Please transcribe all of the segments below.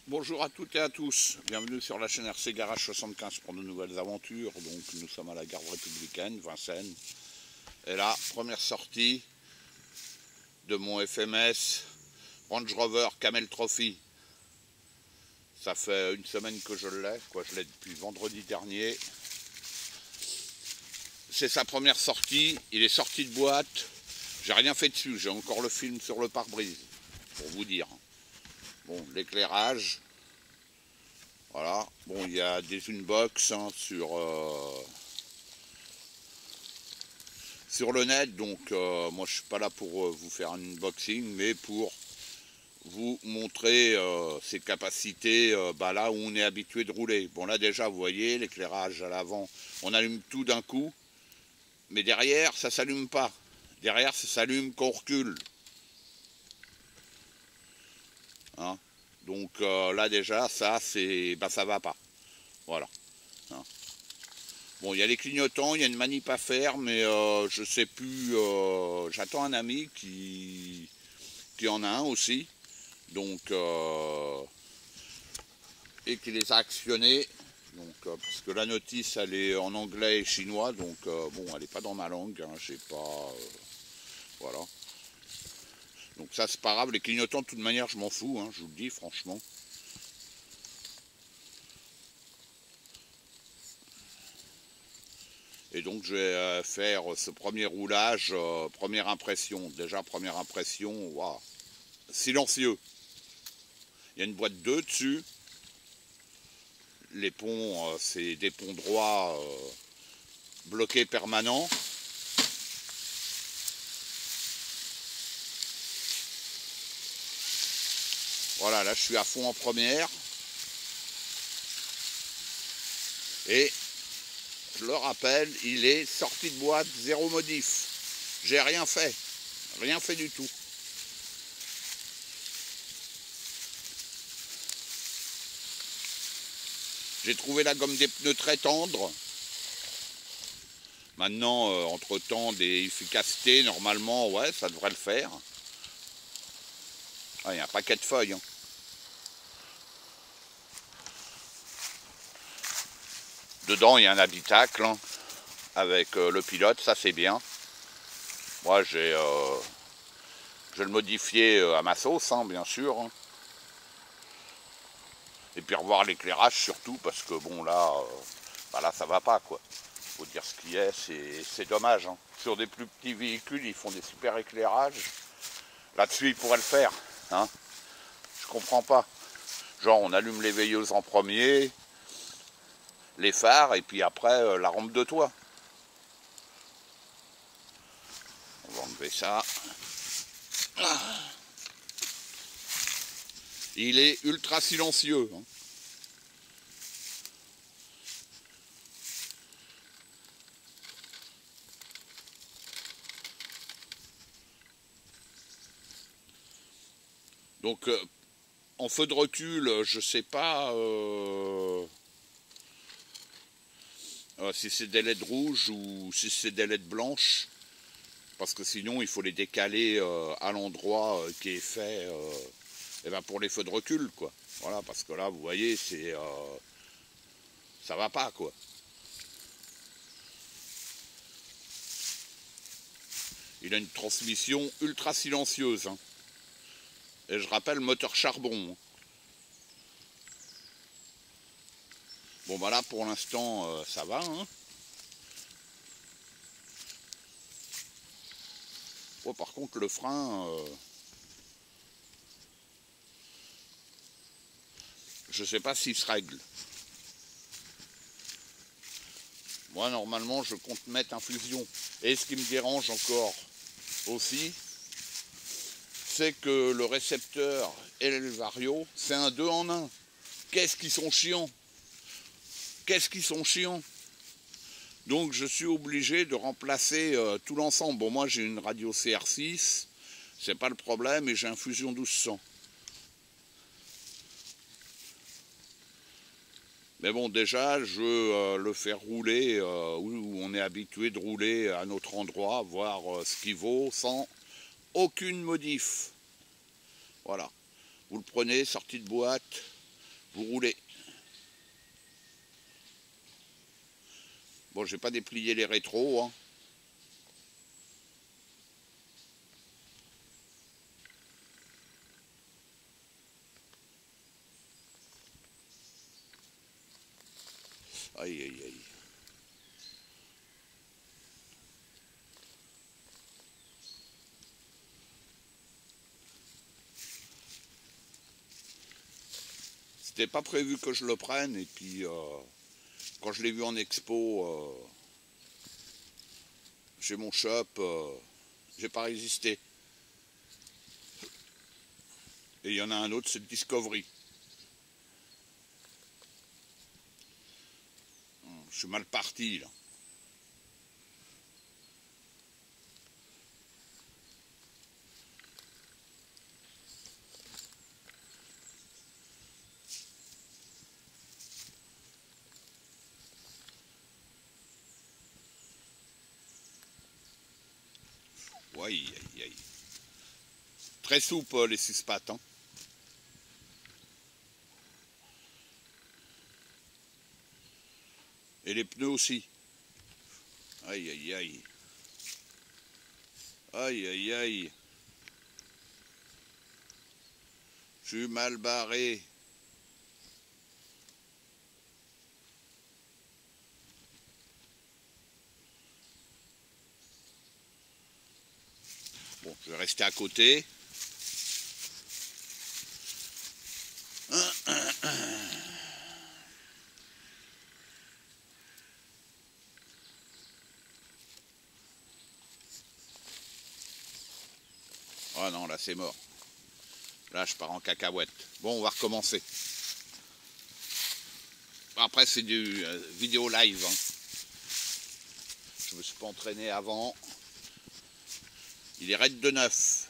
Bonjour à toutes et à tous, bienvenue sur la chaîne RC Garage 75 pour de nouvelles aventures. Donc nous sommes à la garde républicaine, Vincennes. Et là, première sortie de mon FMS Range Rover Camel Trophy. Ça fait une semaine que je l'ai, je l'ai depuis vendredi dernier. C'est sa première sortie, il est sorti de boîte. J'ai rien fait dessus, j'ai encore le film sur le pare-brise, pour vous dire. Bon, l'éclairage, voilà. Bon, il y a des unbox sur le net, donc moi je suis pas là pour vous faire un unboxing, mais pour vous montrer ses capacités là où on est habitué de rouler. Bon, là déjà vous voyez l'éclairage à l'avant, on allume tout d'un coup, mais derrière ça s'allume pas. Derrière ça s'allume quand on recule. Hein, donc là déjà ça c'est ça va pas. Voilà. Hein. Bon, il y a les clignotants, il y a une manip à faire, mais je sais plus. J'attends un ami qui en a un aussi, donc et qui les a actionnés. Donc parce que la notice elle est en anglais et chinois, donc bon, elle n'est pas dans ma langue. Hein, j'ai pas. Voilà. Donc ça c'est pas grave. Les clignotants de toute manière je m'en fous. Hein, je vous le dis franchement. Et donc je vais faire ce premier roulage, première impression. Déjà première impression, waouh, silencieux. Il y a une boîte 2 dessus. Les ponts, c'est des ponts droits bloqués permanents. Voilà, là je suis à fond en première. Et je le rappelle, il est sorti de boîte, zéro modif. J'ai rien fait du tout. J'ai trouvé la gomme des pneus très tendre. Maintenant, entre-temps, des efficacités, normalement, ouais, ça devrait le faire. Ah, il y a un paquet de feuilles. Hein. Dedans, il y a un habitacle hein, avec le pilote, ça c'est bien. Moi, je vais le modifier à ma sauce, hein, bien sûr. Hein. Et puis revoir l'éclairage surtout, parce que bon, là, là ça va pas, quoi. Faut dire ce qui est, c'est dommage. Hein. Sur des plus petits véhicules, ils font des super éclairages. Là-dessus, ils pourraient le faire. Hein. Je comprends pas. Genre, on allume les veilleuses en premier, les phares, et puis après, la rampe de toit. On va enlever ça. Il est ultra silencieux. Hein. Donc, en feu de recul, je sais pas si c'est des LED rouges ou si c'est des LED blanches. Parce que sinon, il faut les décaler à l'endroit qui est fait pour les feux de recul, quoi. Voilà, parce que là, vous voyez, c'est ça va pas, quoi. Il a une transmission ultra silencieuse. Hein. Et je rappelle, moteur charbon. Bon, bah là, pour l'instant, ça va. Hein. Oh, par contre, le frein... je sais pas s'il se règle. Moi, normalement, je compte mettre infusion. Et ce qui me dérange encore aussi, c'est que le récepteur et le vario, c'est un 2 en 1. Qu'est-ce qu'ils sont chiants! Qu'est-ce qu'ils sont chiants! Donc je suis obligé de remplacer tout l'ensemble. Bon, moi j'ai une radio CR6, c'est pas le problème, et j'ai un Fusion 1200. Mais bon, déjà, je veux le faire rouler où on est habitué de rouler à notre endroit, voir ce qu'il vaut, sans aucune modif. Voilà. Vous le prenez, sortie de boîte, vous roulez. Bon, j'ai pas déplié les rétros, hein. Aïe, aïe, aïe. C'était pas prévu que je le prenne, et puis quand je l'ai vu en expo chez mon shop, j'ai pas résisté. Et il y en a un autre, c'est le Discovery. Je suis mal parti là. Aïe, aïe, aïe. Très souple les suspattes, hein. Et les pneus aussi. Aïe, aïe, aïe. Aïe, aïe, aïe. Je suis mal barré. Bon, je vais rester à côté. Oh non, là c'est mort. Là je pars en cacahuète. Bon, on va recommencer. Après c'est du vidéo live, hein. Je me suis pas entraîné avant. Il est raide de neuf.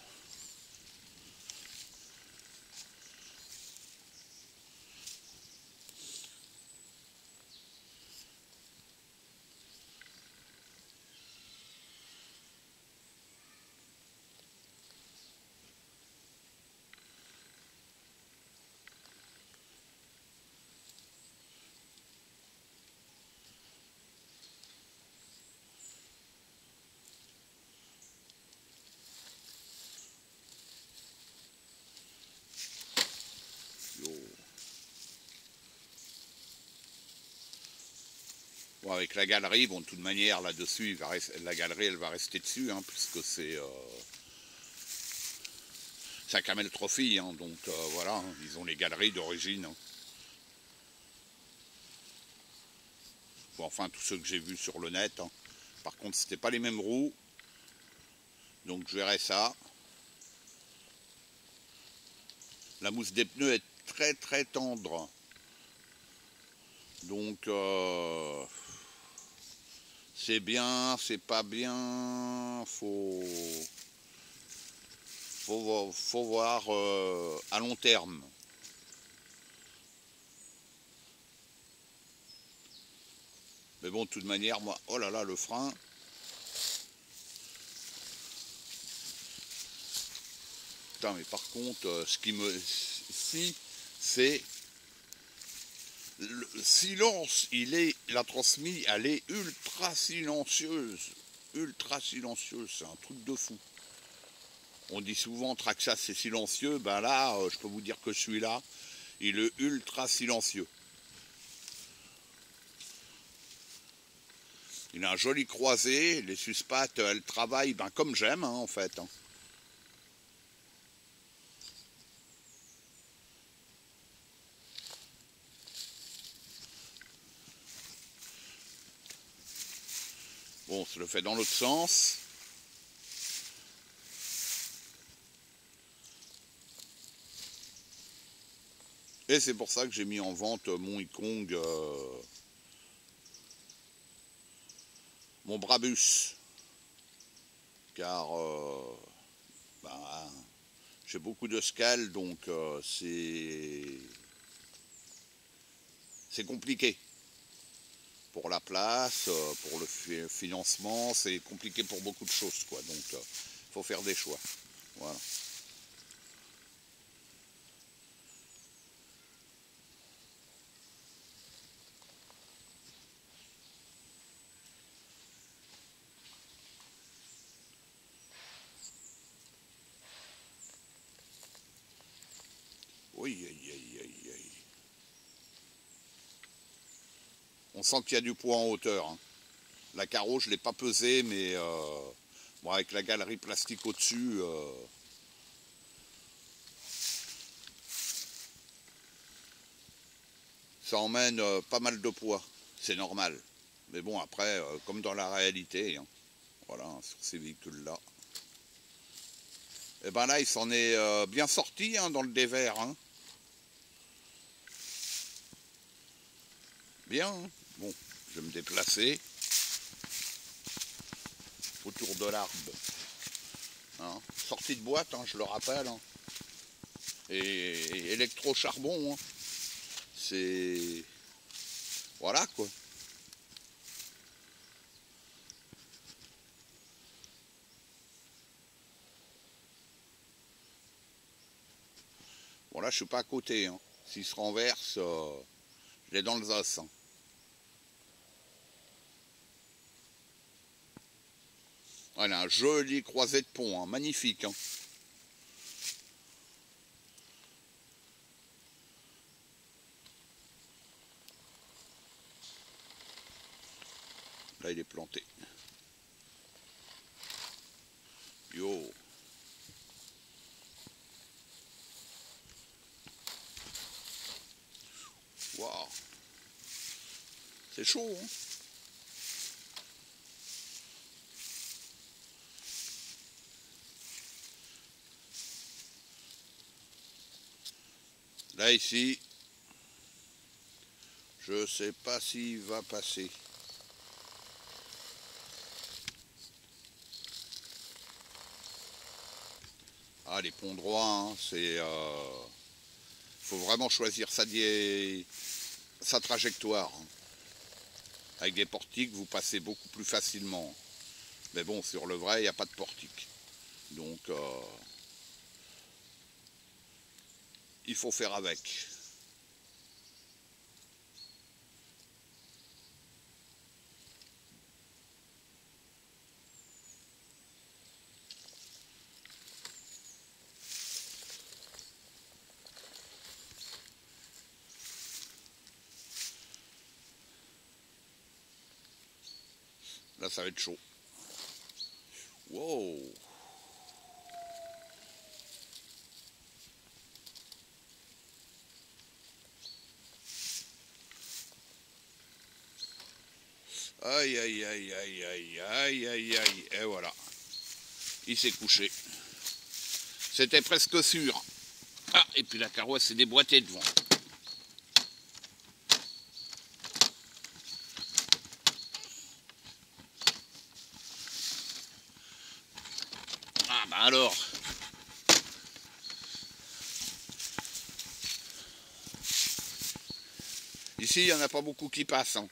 Bon, avec la galerie, bon, de toute manière, là-dessus, la galerie, elle va rester dessus, hein, puisque c'est un Camel Trophy, hein, donc voilà, hein, ils ont les galeries d'origine. Hein. Bon, enfin, tous ceux que j'ai vus sur le net. Hein. Par contre, c'était pas les mêmes roues, donc je verrai ça. La mousse des pneus est très très tendre, donc c'est bien, c'est pas bien, faut voir à long terme. Mais bon, de toute manière, moi, oh là là, le frein. Putain, mais par contre, ce qui me... Si, c'est... Le silence, la transmise, elle est ultra silencieuse. Ultra silencieuse, c'est un truc de fou. On dit souvent Traxxas c'est silencieux, ben là, je peux vous dire que celui-là, il est ultra silencieux. Il a un joli croisé, les suspattes, elles travaillent ben, comme j'aime, hein, en fait. Hein. Bon, on se le fait dans l'autre sens. Et c'est pour ça que j'ai mis en vente mon Ikong, mon Brabus. Car ben, j'ai beaucoup de scales, donc c'est compliqué. Pour la place, pour le financement, c'est compliqué pour beaucoup de choses, quoi. Donc, il faut faire des choix. Voilà. Oui, aïe, aïe, aïe, aïe. On sent qu'il y a du poids en hauteur. Hein. La carreau, je ne l'ai pas pesée, mais bon, avec la galerie plastique au-dessus, ça emmène pas mal de poids. C'est normal. Mais bon, après, comme dans la réalité, hein, voilà, sur ces véhicules-là. Et ben là, il s'en est bien sorti hein, dans le dévers. Hein. Bien. Hein. Bon, je vais me déplacer autour de l'arbre. Hein. Sortie de boîte, hein, je le rappelle. Hein. Et électro-charbon. Hein. C'est... Voilà, quoi. Bon, là, je suis pas à côté. Hein. S'il se renverse, je l'ai dans le os. Hein. Voilà, un joli croisé de pont, hein. Magnifique. Hein. Là, il est planté. Yo. Waouh. C'est chaud, hein. Là, ici, je sais pas s'il va passer. Ah, les ponts droits, hein, c'est... faut vraiment choisir sa trajectoire. Hein. Avec des portiques, vous passez beaucoup plus facilement. Mais bon, sur le vrai, il n'y a pas de portique. Donc, il faut faire avec. Là, ça va être chaud. Wow! Aïe, aïe, aïe, aïe, aïe, aïe, aïe, aïe. Et voilà. Il s'est couché. C'était presque sûr. Ah, et puis la carrosserie s'est déboîtée devant. Ah, bah alors. Ici, il n'y en a pas beaucoup qui passent. Hein.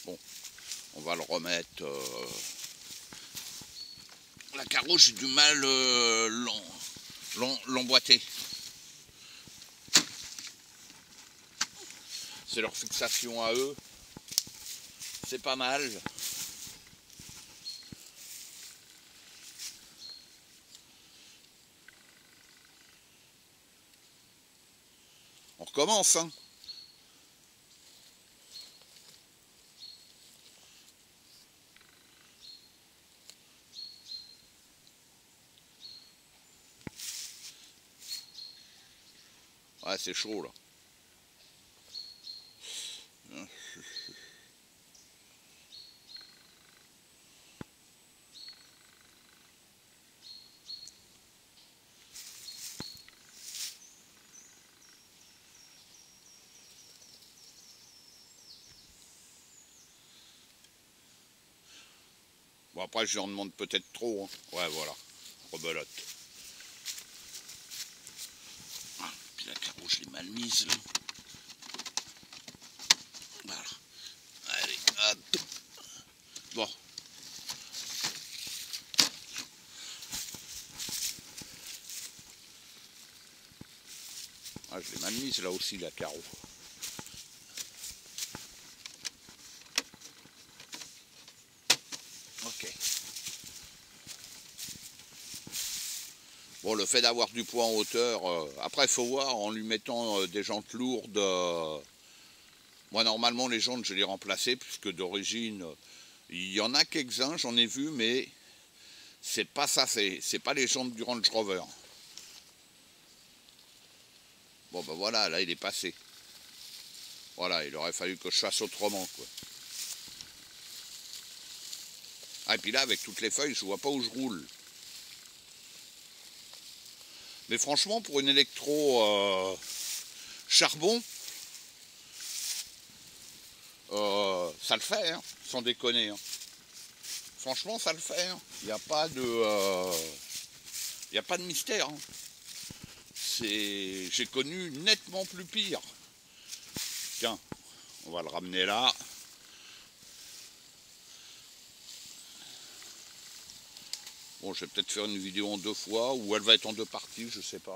Bon, on va le remettre. La carreau, j'ai du mal l'emboîter. C'est leur fixation à eux. C'est pas mal. On recommence, hein. Ouais, c'est chaud, là. Bon, après, je lui en demande peut-être trop. Hein. Ouais, voilà. Rebelote. Ah, puis la carreau, je l'ai mal mise, là. Voilà. Allez, hop. Bon. Ah, je l'ai mal mise, là aussi, la carreau. Ok. Bon, le fait d'avoir du poids en hauteur, après il faut voir en lui mettant des jantes lourdes. Moi normalement les jantes je les remplaçais puisque d'origine il y en a quelques-uns, j'en ai vu, mais c'est pas ça, c'est pas les jantes du Range Rover. Bon ben voilà, là il est passé. Voilà, il aurait fallu que je fasse autrement, quoi. Ah, et puis là avec toutes les feuilles, je vois pas où je roule. Mais franchement, pour une électro charbon, ça le fait, hein, sans déconner. Hein. Franchement, ça le fait. Hein. Il n'y a pas de, y a pas de mystère. Hein. J'ai connu nettement plus pire. Tiens, on va le ramener là. Bon, je vais peut-être faire une vidéo en 2 fois, ou elle va être en 2 parties, je sais pas.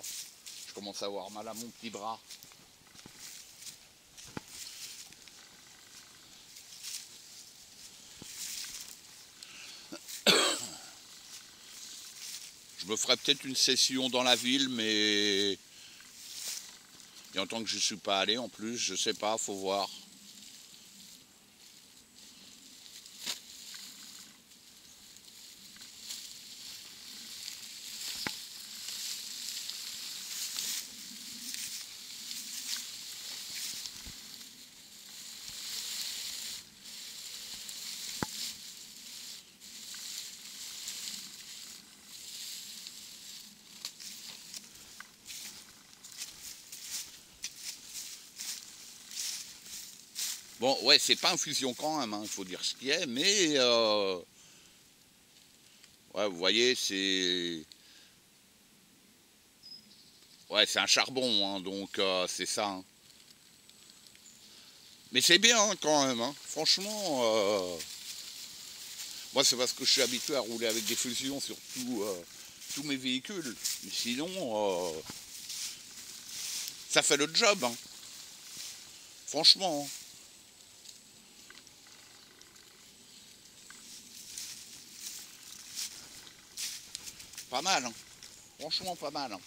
Je commence à avoir mal à mon petit bras. Je me ferai peut-être une session dans la ville, mais il y a longtemps que je ne suis pas allé en plus, je sais pas, faut voir. Bon, ouais, c'est pas infusion quand même, il faut dire ce qui est, mais ouais, vous voyez, c'est ouais, c'est un charbon, hein, donc c'est ça. Hein. Mais c'est bien hein, quand même, hein. Franchement, moi c'est parce que je suis habitué à rouler avec des fusions sur tous mes véhicules. Mais sinon, ça fait le job. Hein. Franchement. Hein. Pas mal, hein. Franchement pas mal. Hein.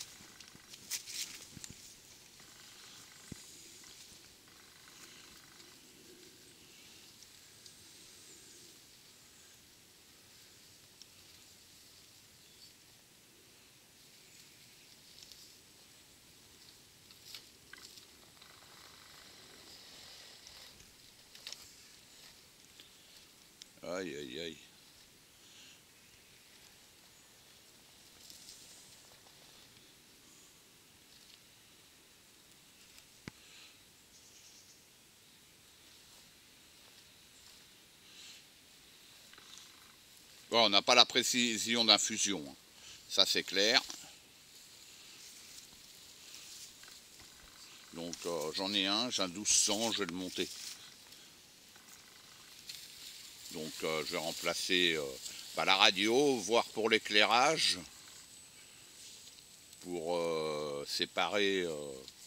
Aïe aïe aïe. Bon, on n'a pas la précision d'infusion, hein. Ça c'est clair. Donc j'en ai un, j'ai un 1200, je vais le monter. Donc je vais remplacer la radio, voir pour l'éclairage, pour séparer,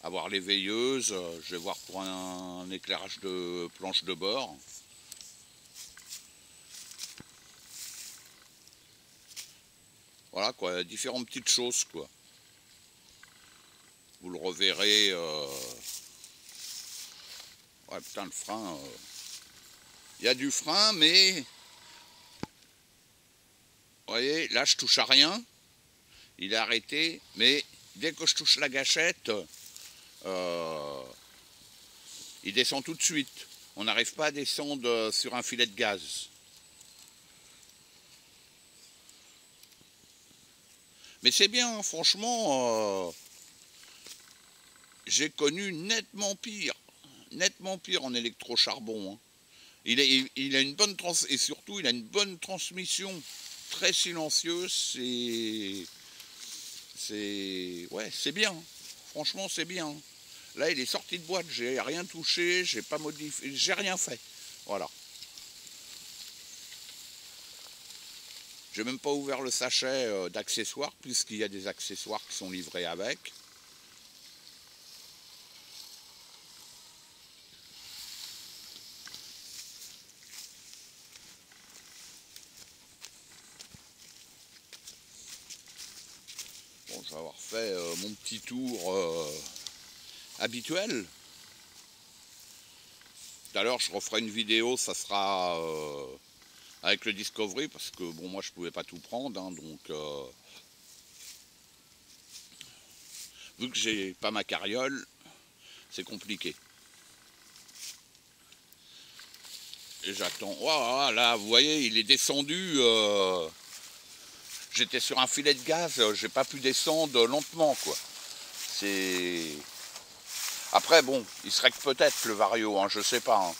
avoir les veilleuses, je vais voir pour un éclairage de planche de bord. Voilà quoi, différentes petites choses quoi. Vous le reverrez. Ouais putain le frein. Il y a du frein mais. Vous voyez, là je touche à rien. Il est arrêté, mais dès que je touche la gâchette, il descend tout de suite. On n'arrive pas à descendre sur un filet de gaz. Mais c'est bien, franchement, j'ai connu nettement pire en électrocharbon. Hein. Il a une bonne et surtout il a une bonne transmission, très silencieuse. Ouais, c'est bien. Franchement, c'est bien. Là, il est sorti de boîte, j'ai rien touché, j'ai pas modifié, j'ai rien fait. Voilà. J'ai même pas ouvert le sachet d'accessoires, puisqu'il y a des accessoires qui sont livrés avec. Bon, Bon, je vais avoir fait mon petit tour habituel. Tout à l'heure, je referai une vidéo, ça sera avec le Discovery, parce que bon, moi, je pouvais pas tout prendre, hein, donc vu que j'ai pas ma carriole, c'est compliqué. Et j'attends. Oh, là, vous voyez, il est descendu. J'étais sur un filet de gaz, j'ai pas pu descendre lentement, quoi. C'est. Après, bon, il serait que peut-être le Vario, hein, je sais pas. Hein.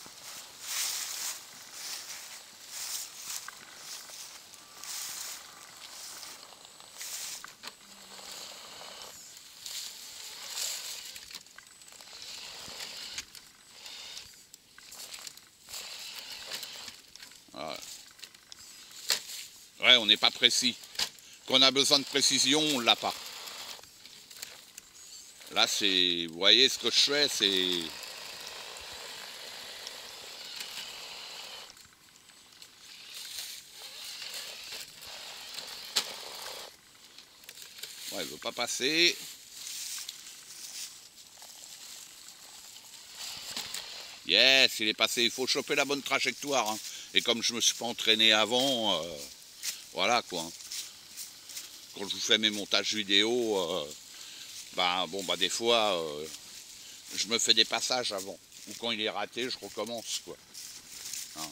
Ouais, on n'est pas précis. Quand on a besoin de précision, on l'a pas. Là, c'est... Vous voyez, ce que je fais, c'est... Ouais, il veut pas passer. Yes, il est passé. Il faut choper la bonne trajectoire. Hein. Et comme je me suis pas entraîné avant, voilà quoi. Quand je vous fais mes montages vidéo, des fois, je me fais des passages avant. Ou quand il est raté, je recommence quoi. Hein.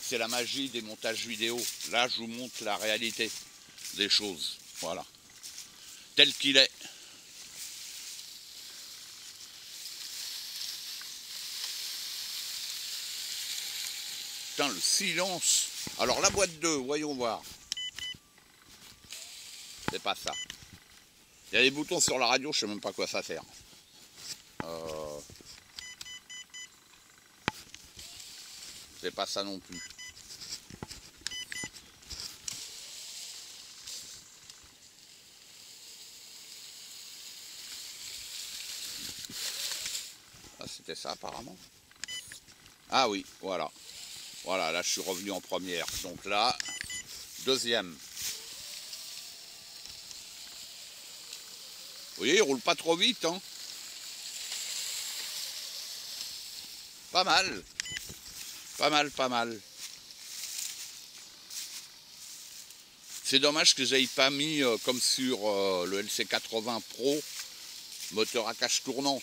C'est la magie des montages vidéo. Là, je vous montre la réalité des choses. Voilà. Tel qu'il est. Putain, le silence. Alors, la boîte 2, voyons voir. C'est pas ça. Il y a des boutons sur la radio, je sais même pas à quoi ça sert. C'est pas ça non plus. Ah, c'était ça apparemment. Ah oui, voilà. Voilà, là je suis revenu en première. Donc là, deuxième. Vous voyez, il roule pas trop vite, hein. Pas mal. Pas mal, pas mal. C'est dommage que j'aille pas mis, comme sur le LC80 Pro, moteur à cage tournante.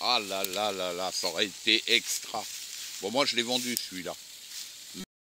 Ah là là là là, ça aurait été extra. Bon, moi je l'ai vendu celui-là.